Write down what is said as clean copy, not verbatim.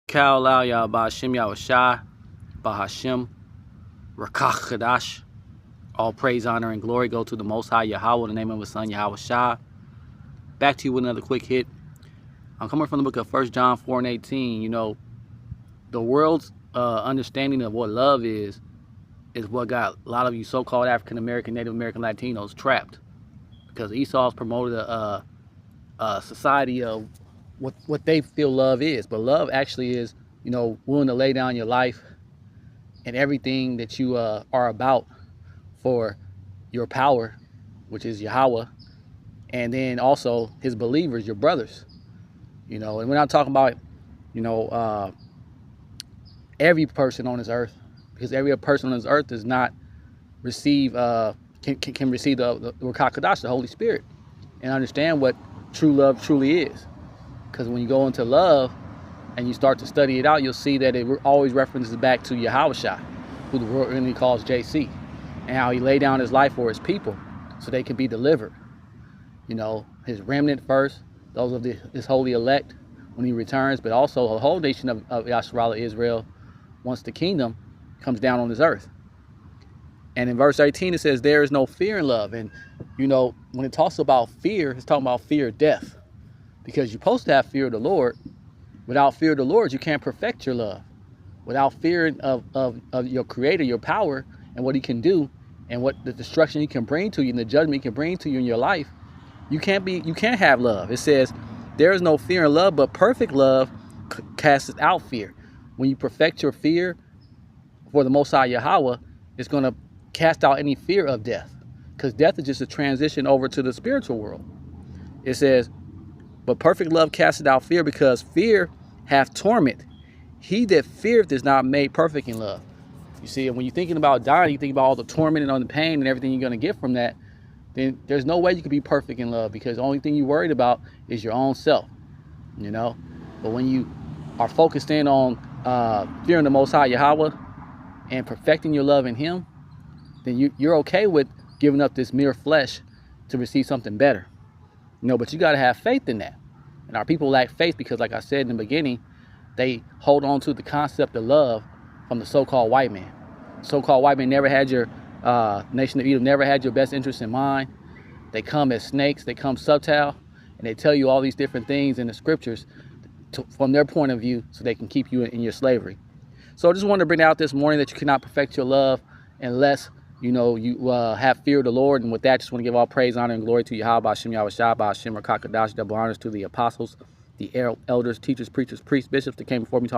Kal Lao Yahawashi Yahawashi Bahashim Rakach Kadash. All praise, honor, and glory go to the Most High Yahweh in the name of His Son Yahawashi. Back to you with another quick hit. I'm coming from the book of 1 John 4:18. You know, the world's understanding of what love is what got a lot of you so-called African American, Native American, Latinos trapped, because Esau's promoted a society of what they feel love is. But love actually is, you know, willing to lay down your life and everything that you are about for your power, which is Yahweh, and then also His believers, your brothers. You know, and we're not talking about, you know, every person on this earth, because every person on this earth does not receive can receive the Ruach HaKodesh, the Holy Spirit, and understand what true love truly is. Because when you go into love and you start to study it out, you'll see that it always references back to Yahawashi, who the world really calls JC, and how He laid down His life for His people so they can be delivered. You know, His remnant first, those of His holy elect when He returns, but also the whole nation of Yasharala Israel once the kingdom comes down on this earth. And in verse 18 it says, there is no fear in love. And you know, when it talks about fear, it's talking about fear of death, because you're supposed to have fear of the Lord. Without fear of the Lord, you can't perfect your love. Without fear of your Creator, your power, and what He can do, and what the destruction He can bring to you, and the judgment He can bring to you in your life, you can't have love. It says there is no fear in love, but perfect love casts out fear. When you perfect your fear for the Most High Yahweh, it's going to cast out any fear of death, because death is just a transition over to the spiritual world. It says, but perfect love casteth out fear, because fear hath torment. He that feareth is not made perfect in love. You see, and when you're thinking about dying, you think about all the torment and all the pain and everything you're going to get from that, then there's no way you can be perfect in love, because the only thing you're worried about is your own self, you know. But when you are focused in on fearing the Most High Yahweh and perfecting your love in Him, then you're okay with giving up this mere flesh to receive something better. You know, but you got to have faith in that. And our people lack faith because, like I said in the beginning, they hold on to the concept of love from the so-called white man. So-called white man never had your nation of Edom, never had your best interest in mind. They come as snakes, they come subtle, and they tell you all these different things in the scriptures from their point of view, so they can keep you in your slavery. So I just wanted to bring out this morning that you cannot perfect your love unless, you know, you have fear of the Lord. And with that, just want to give all praise, honor, and glory to Yahweh, Hashem, Yahawashi, Hashem, Rakach Kadash, double honors to the apostles, the elders, teachers, preachers, priests, bishops that came before me, taught